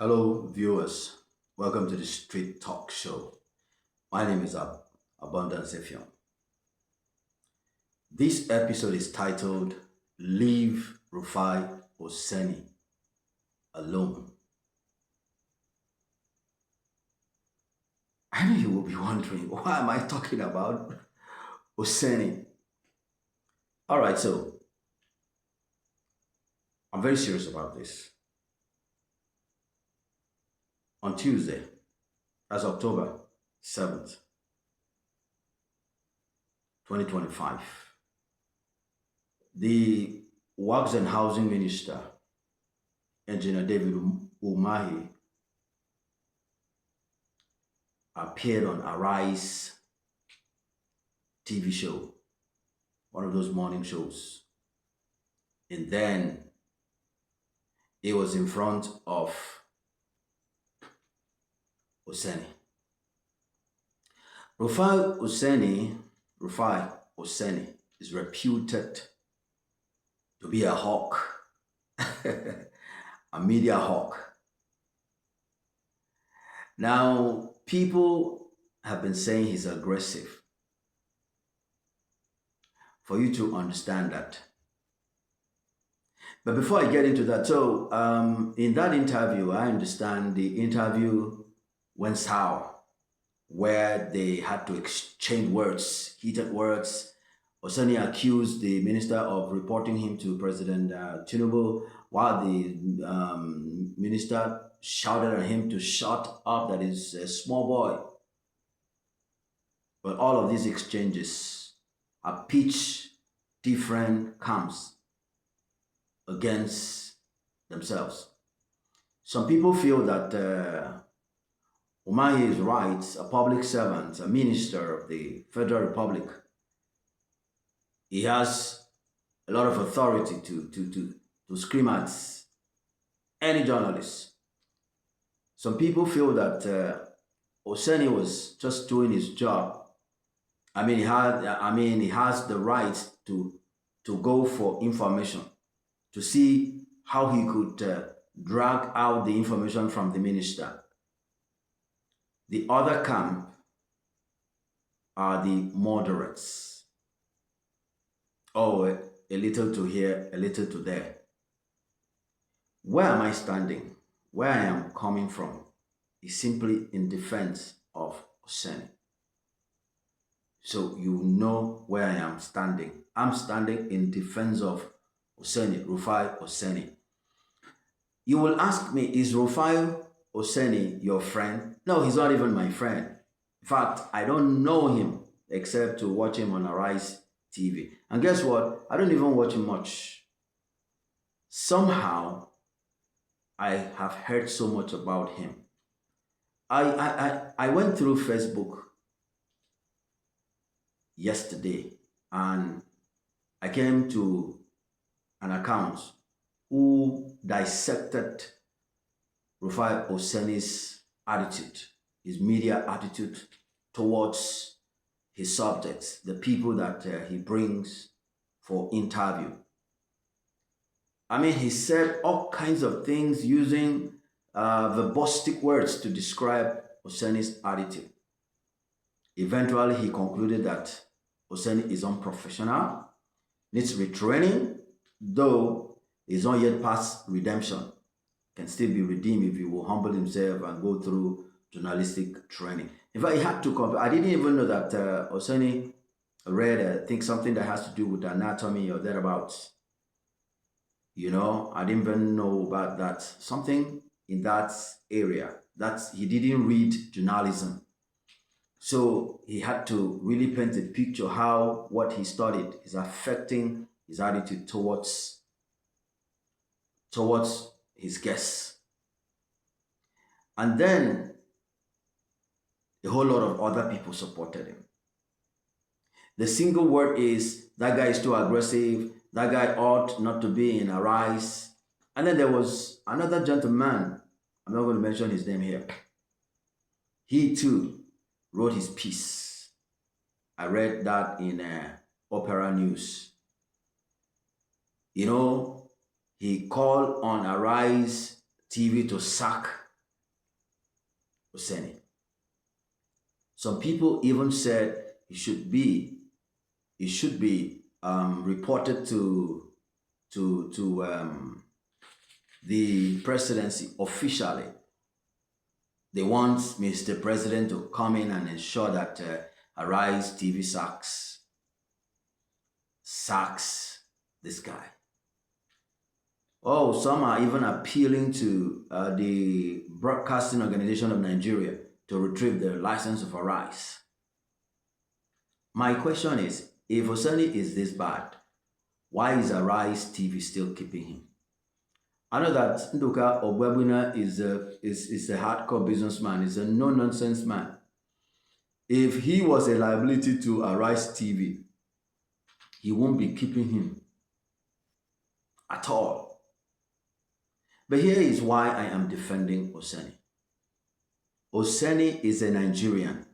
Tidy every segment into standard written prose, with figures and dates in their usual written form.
Hello, viewers. Welcome to the Street Talk Show. My name is Abundance Effiong. This episode is titled Leave Rufai Oseni Alone. I know you will be wondering, why am I talking about Oseni? All right, so I'm very serious about this. On Tuesday, that's October 7th, 2025, the Works and Housing Minister, Engineer David Umahi, appeared on Arise TV show, one of those morning shows. And then he was in front of Oseni. Rufai Oseni is reputed to be a hawk, a media hawk. Now, people have been saying he's aggressive. For you to understand that. But before I get into that, so in that interview, I understand the interview went sour, where they had to exchange words, heated words. Oseni accused the minister of reporting him to President Tinubu, while the minister shouted at him to shut up, that is a small boy. But all of these exchanges are pitch different camps against themselves. Some people feel that Umahi is right, a public servant, a minister of the Federal Republic. He has a lot of authority to scream at any journalist. Some people feel that Oseni was just doing his job. He has the right to go for information, to see how he could drag out the information from the minister. The other camp are the moderates. Oh, a little to here, a little to there. Where am I standing? Where I am coming from is simply in defense of Oseni. So you know where I am standing. I'm standing in defense of Oseni, Rufai Oseni. You will ask me, is Rufai Oseni your friend? No, he's not even my friend. In fact, I don't know him except to watch him on Arise TV. And guess what? I don't even watch him much. Somehow, I have heard so much about him. I went through Facebook yesterday and I came to an account who dissected Rufai Oseni's attitude, his media attitude towards his subjects, the people that he brings for interview. He said all kinds of things using verbostic words to describe Oseni's attitude. Eventually, he concluded that Oseni is unprofessional, needs retraining, though he's not yet past redemption. Can still be redeemed if he will humble himself and go through journalistic training. In fact, he had to I didn't even know that Oseni read, I think, something that has to do with anatomy or thereabouts. I didn't even know about that. Something in that area. He didn't read journalism. So he had to really paint a picture how what he studied is affecting his attitude towards his guests. And then a whole lot of other people supported him. The single word is, that guy is too aggressive, that guy ought not to be in Arise. And then there was another gentleman, I'm not going to mention his name here. He too wrote his piece. I read that in Opera News. He called on Arise TV to sack Oseni. Some people even said he should be reported to the presidency officially. They want Mr. President to come in and ensure that Arise TV sacks this guy. Oh, some are even appealing to the Broadcasting Organization of Nigeria to retrieve the license of Arise. My question is, if Oseni is this bad, why is Arise TV still keeping him? I know that Nduka Obwebuna is a hardcore businessman, is a no-nonsense man. If he was a liability to Arise TV, he won't be keeping him at all. But here is why I am defending Oseni. Oseni is a Nigerian.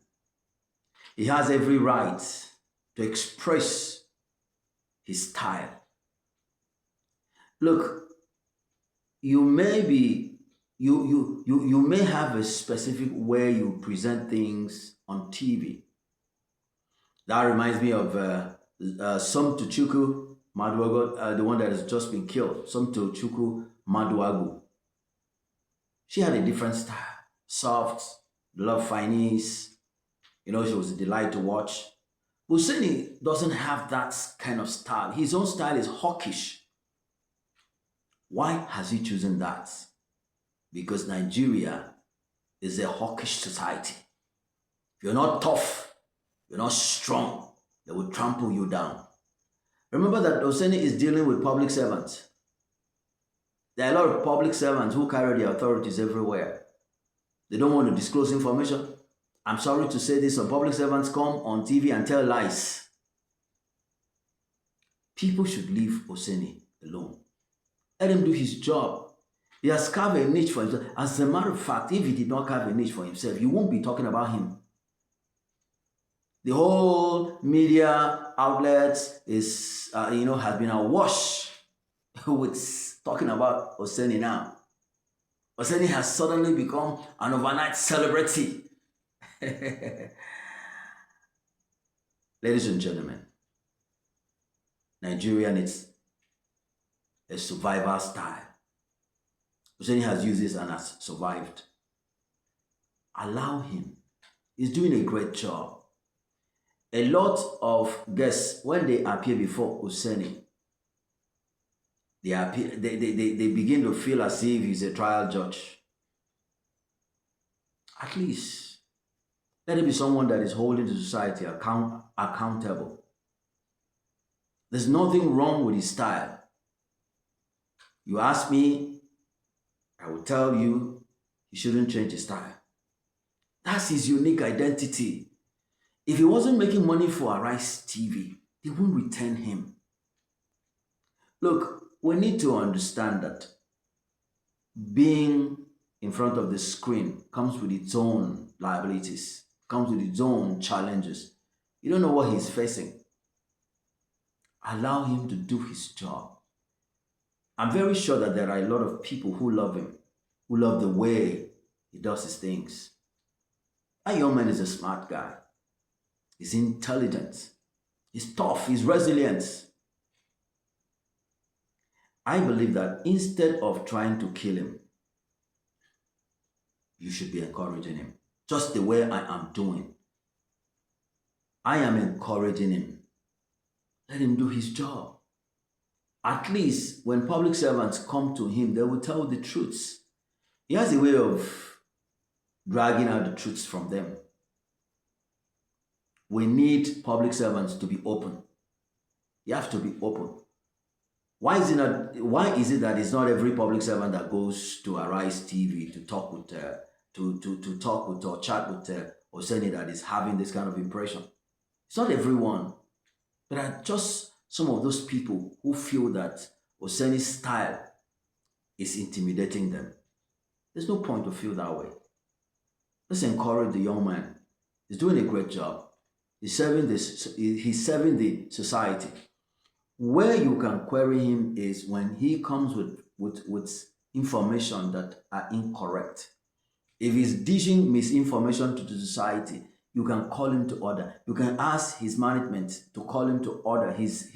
He has every right to express his style. Look, you may have a specific way you present things on TV. That reminds me of Somtochukwu Maduagu, the one that has just been killed, Somtochukwu Maduagu. She had a different style, soft, love finesse. You know, she was a delight to watch. Oseni doesn't have that kind of style. His own style is hawkish. Why has he chosen that? Because Nigeria is a hawkish society. If you're not tough, you're not strong, they will trample you down. Remember that Oseni is dealing with public servants. There are a lot of public servants who carry the authorities everywhere. They don't want to disclose information. I'm sorry to say this, some public servants come on TV and tell lies. People should leave Oseni alone. Let him do his job. He has carved a niche for himself. As a matter of fact, if he did not carve a niche for himself, you won't be talking about him. The whole media outlets is, has been awash with talking about Oseni now. Oseni has suddenly become an overnight celebrity. Ladies and gentlemen, Nigeria needs a survival style. Oseni has used this and has survived. Allow him. He's doing a great job. A lot of guests, when they appear before Oseni, they begin to feel as if he's a trial judge. At least, let it be someone that is holding the society accountable. There's nothing wrong with his style. You ask me, I will tell you, he shouldn't change his style. That's his unique identity. If he wasn't making money for Arise TV, they won't return him. Look, we need to understand that being in front of the screen comes with its own liabilities, comes with its own challenges. You don't know what he's facing. Allow him to do his job. I'm very sure that there are a lot of people who love him, who love the way he does his things. That young man is a smart guy. He's intelligent. He's tough. He's resilient. I believe that instead of trying to kill him, you should be encouraging him. Just the way I am doing. I am encouraging him. Let him do his job. At least when public servants come to him, they will tell the truths. He has a way of dragging out the truths from them. We need public servants to be open. You have to be open. Why is it that it's not every public servant that goes to Arise TV to talk with to talk with or chat with Oseni that is having this kind of impression? It's not everyone. There are just some of those people who feel that Oseni's style is intimidating them. There's no point to feel that way. Let's encourage the young man. He's doing a great job. He's serving the society. Where you can query him is when he comes with information that are incorrect. If he's dishing misinformation to the society, you can call him to order. You can ask his management to call him to order, his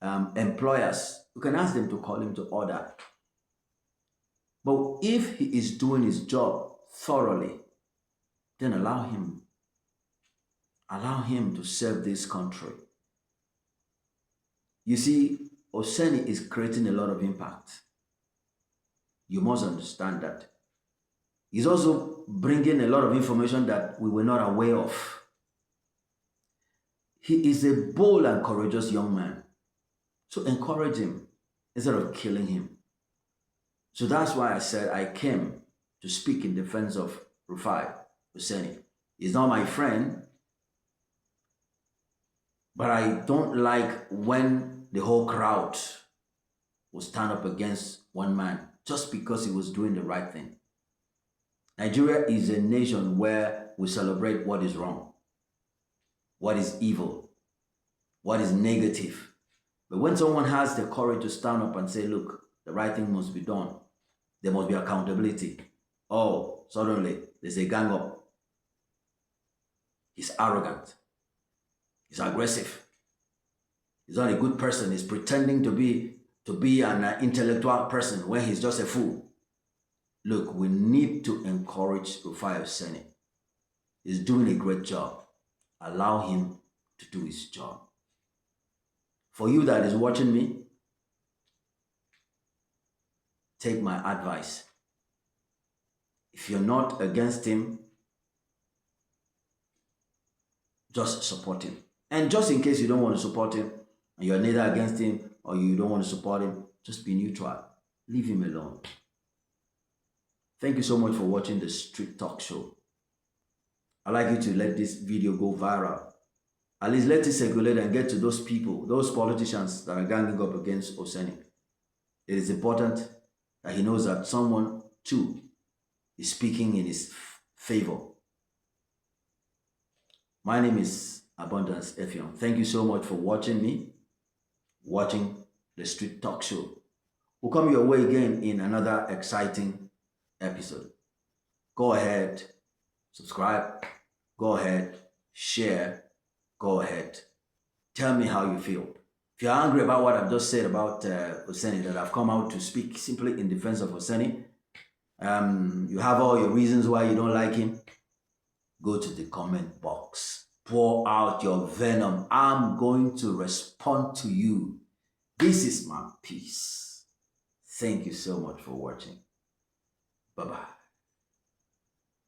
employers. You can ask them to call him to order. But if he is doing his job thoroughly, then allow him. Allow him to serve this country. You see, Oseni is creating a lot of impact. You must understand that. He's also bringing a lot of information that we were not aware of. He is a bold and courageous young man. So encourage him instead of killing him. So that's why I said I came to speak in defense of Rufai Oseni. He's not my friend, but I don't like when the whole crowd will stand up against one man just because he was doing the right thing. Nigeria is a nation where we celebrate what is wrong, what is evil, what is negative. But when someone has the courage to stand up and say, look, the right thing must be done, there must be accountability. Oh, suddenly there's a gang up. He's arrogant. He's aggressive. He's not a good person. He's pretending to be an intellectual person when he's just a fool. Look, we need to encourage Rufai Oseni. He's doing a great job. Allow him to do his job. For you that is watching me, take my advice. If you're not against him, just support him. And just in case you don't want to support him, and you're neither against him or you don't want to support him, just be neutral. Leave him alone. Thank you so much for watching the Street Talk Show. I'd like you to let this video go viral. At least let it circulate and get to those people, those politicians that are ganging up against Oseni. It is important that he knows that someone, too, is speaking in his favor. My name is Abundance Effion. Thank you so much for watching me, watching the Street Talk Show. We'll come your way again in another exciting episode. Go ahead, subscribe, go ahead, share, go ahead. Tell me how you feel. If you're angry about what I've just said about Oseni, that I've come out to speak simply in defense of Oseni, you have all your reasons why you don't like him, go to the comment box. Pour out your venom. I'm going to respond to you. This is my peace. Thank you so much for watching. Bye-bye.